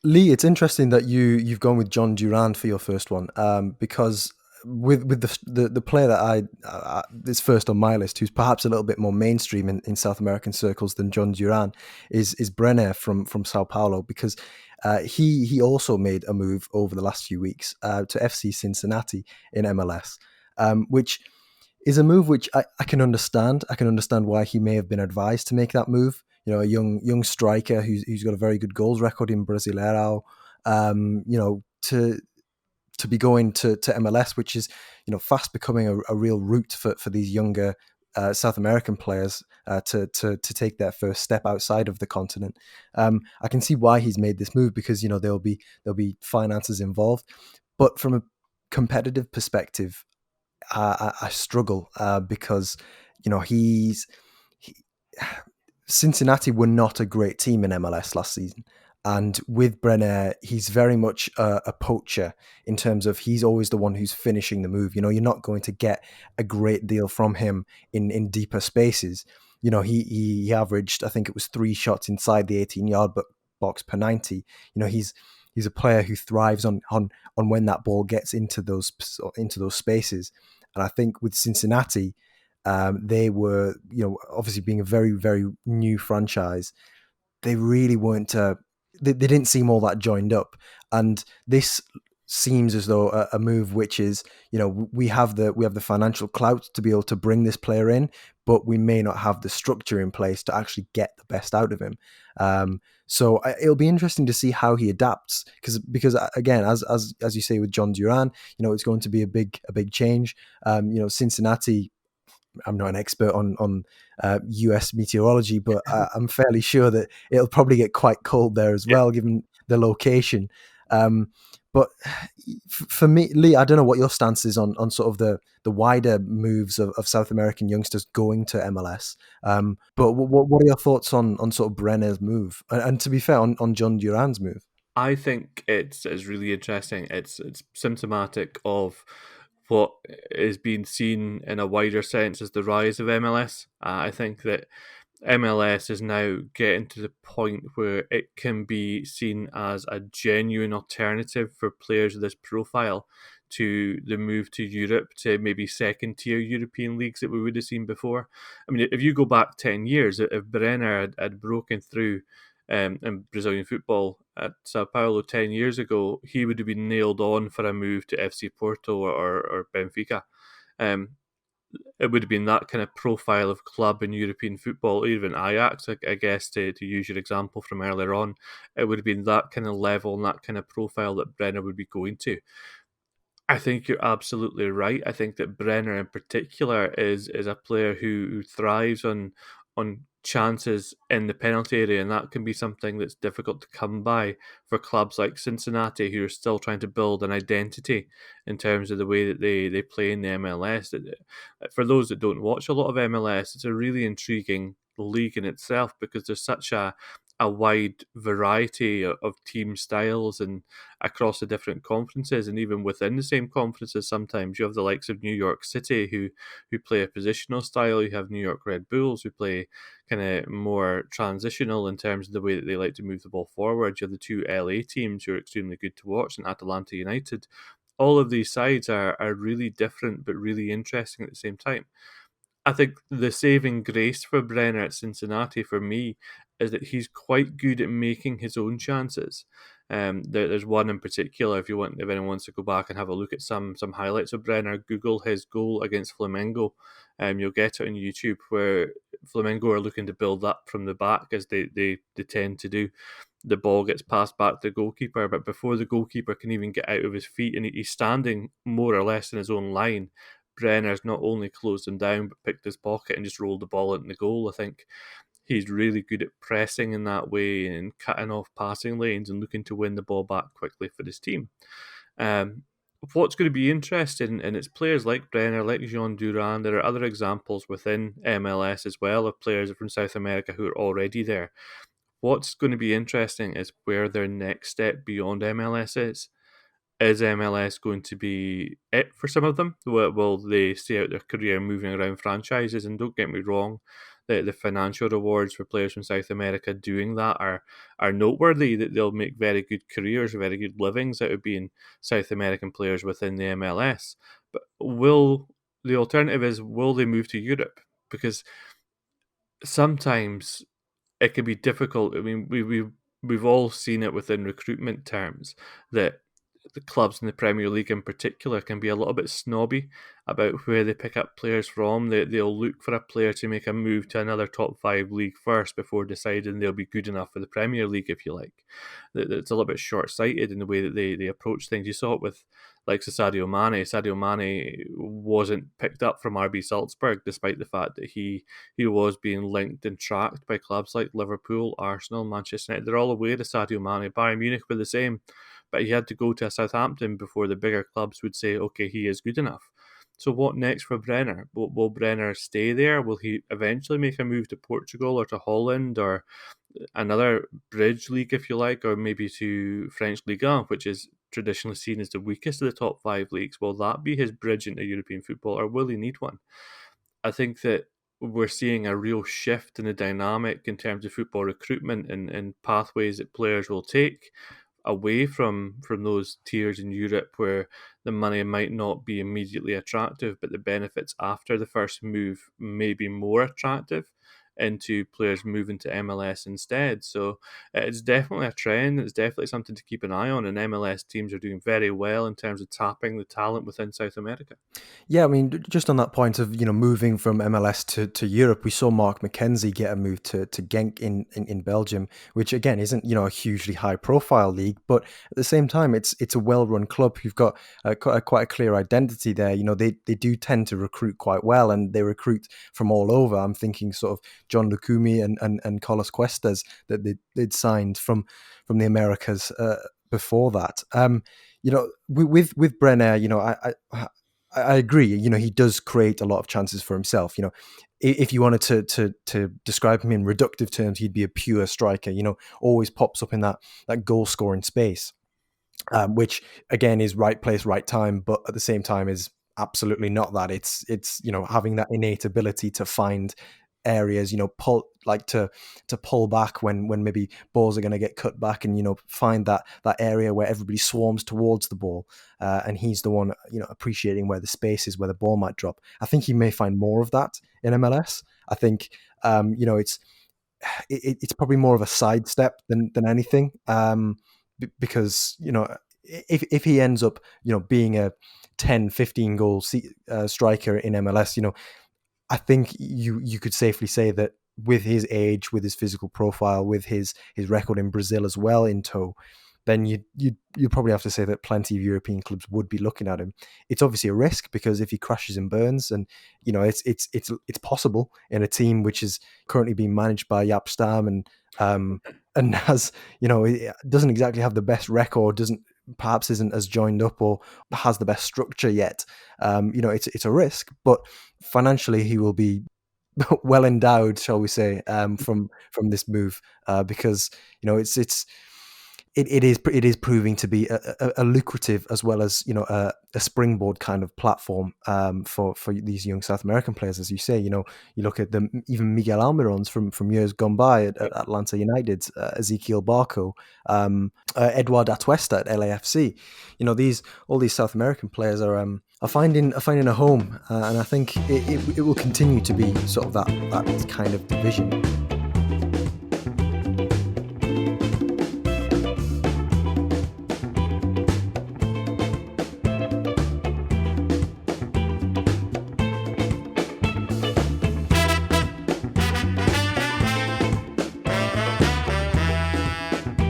Lee, it's interesting that you've gone with John Durand for your first one, because with the player that I is first on my list, who's perhaps a little bit more mainstream in South American circles than John Durand, is Brenner from Sao Paulo, because he also made a move over the last few weeks to FC Cincinnati in MLS, which is a move which I can understand. I can understand why he may have been advised to make that move. You know, a young striker who's got a very good goals record in Brasileirao. To be going to MLS, which is fast becoming a real route for these younger South American players to take their first step outside of the continent. I can see why he's made this move, because there'll be finances involved, but from a competitive perspective, I struggle because he's he, Cincinnati were not a great team in MLS last season. And with Brenner, he's very much a poacher in terms of he's always the one who's finishing the move. You're not going to get a great deal from him in deeper spaces. He averaged, I think it was 3 shots inside the 18-yard box per 90. He's a player who thrives on when that ball gets into those spaces. And I think with Cincinnati, they were, obviously being a very, very new franchise, they really weren't. They didn't seem all that joined up, and this seems as though a move which is, we have the financial clout to be able to bring this player in, but we may not have the structure in place to actually get the best out of him. So it'll be interesting to see how he adapts, because again, as you say with John Duran, it's going to be a big change. Cincinnati, I'm not an expert on US meteorology, but I'm fairly sure that it'll probably get quite cold there as well, given the location. But for me, Lee, I don't know what your stance is on sort of the wider moves of South American youngsters going to MLS. But what are your thoughts on sort of Brenner's move? And to be fair, on John Duran's move? I think it's really interesting. It's symptomatic of what is being seen in a wider sense as the rise of MLS. I think that MLS is now getting to the point where it can be seen as a genuine alternative for players of this profile to the move to Europe, to maybe second tier European leagues that we would have seen before. I mean, if you go back 10 years, if Brenner had broken through in Brazilian football at Sao Paulo 10 years ago, he would have been nailed on for a move to FC Porto or Benfica. Um, it would have been that kind of profile of club in European football, even Ajax, I guess, to use your example from earlier on. It would have been that kind of level and that kind of profile that Brenner would be going to. I think you're absolutely right. I think that Brenner in particular is a player who thrives on chances in the penalty area, and that can be something that's difficult to come by for clubs like Cincinnati, who are still trying to build an identity in terms of the way that they play in the MLS. For those that don't watch a lot of MLS, it's a really intriguing league in itself, because there's such a wide variety of team styles and across the different conferences, and even within the same conferences, sometimes you have the likes of New York City who play a positional style. You have New York Red Bulls who play kind of more transitional in terms of the way that they like to move the ball forward. You have the two LA teams who are extremely good to watch, and Atlanta United. All of these sides are really different but really interesting at the same time. I think the saving grace for Brenner at Cincinnati for me is that he's quite good at making his own chances. There's one in particular. If anyone wants to go back and have a look at some highlights of Brenner, Google his goal against Flamengo. You'll get it on YouTube, where Flamengo are looking to build up from the back, as they tend to do. The ball gets passed back to the goalkeeper, but before the goalkeeper can even get out of his feet, and he's standing more or less in his own line, Brenner's not only closed him down, but picked his pocket and just rolled the ball into the goal. I think he's really good at pressing in that way and cutting off passing lanes and looking to win the ball back quickly for his team. What's going to be interesting, and it's players like Brenner, like Jean Duran. There are other examples within MLS as well of players from South America who are already there. What's going to be interesting is where their next step beyond MLS is. Is MLS going to be it for some of them? Will they stay out their career moving around franchises? And don't get me wrong, the financial rewards for players from South America doing that are noteworthy. That they'll make very good careers, very good livings out of being South American players within the MLS. But the alternative is, will they move to Europe? Because sometimes it can be difficult. I mean, we've all seen it within recruitment terms that the clubs in the Premier League in particular can be a little bit snobby about where they pick up players from. They'll look for a player to make a move to another top 5 league first before deciding they'll be good enough for the Premier League, if you like. It's a little bit short-sighted in the way that they approach things. You saw it with like Sadio Mane. Sadio Mane wasn't picked up from RB Salzburg, despite the fact that he was being linked and tracked by clubs like Liverpool, Arsenal, Manchester United. They're all aware of Sadio Mane. Bayern Munich were the same. But he had to go to Southampton before the bigger clubs would say, okay, he is good enough. So what next for Brenner? Will Brenner stay there? Will he eventually make a move to Portugal or to Holland or another bridge league, if you like, or maybe to French Ligue 1, which is traditionally seen as the weakest of the top 5 leagues? Will that be his bridge into European football, or will he need one? I think that we're seeing a real shift in the dynamic in terms of football recruitment and pathways that players will take away from those tiers in Europe where the money might not be immediately attractive, but the benefits after the first move may be more attractive, into players moving to MLS instead. So it's definitely a trend. It's definitely something to keep an eye on, and MLS teams are doing very well in terms of tapping the talent within South America. Yeah, I mean, just on that point of, moving from MLS to Europe, we saw Mark McKenzie get a move to Genk in Belgium, which again isn't, a hugely high profile league, but at the same time, it's a well run club who've got quite a clear identity there. They do tend to recruit quite well, and they recruit from all over. I'm thinking sort of John Lukumi and Carlos Cuestas that they'd signed from the Americas before that. With Brenner, I agree. He does create a lot of chances for himself. If you wanted to describe him in reductive terms, he'd be a pure striker. Always pops up in that goal scoring space, which again is right place, right time, but at the same time is absolutely not that. It's having that innate ability to find areas, to pull back when maybe balls are going to get cut back, and find that area where everybody swarms towards the ball, and he's the one appreciating where the space is, where the ball might drop. I think he may find more of that in MLS. I think it's probably more of a sidestep than anything, because if he ends up being a 10-15 goal striker in MLS, I think you could safely say that with his age, with his physical profile, with his record in Brazil as well in tow, then you'd probably have to say that plenty of European clubs would be looking at him. It's obviously a risk, because if he crashes and burns, and it's possible in a team which is currently being managed by Jaap Stam and has doesn't exactly have the best record, perhaps isn't as joined up or has the best structure yet. It's a risk, but financially he will be well endowed, shall we say, from this move, because it is proving to be a lucrative, as well as a springboard kind of platform for these young South American players. As you say, you look at them, even Miguel Almiron's from years gone by at Atlanta United, Ezequiel Barco, Eduard Atuesta at LAFC. All these South American players are finding a home, and I think it will continue to be sort of that kind of division.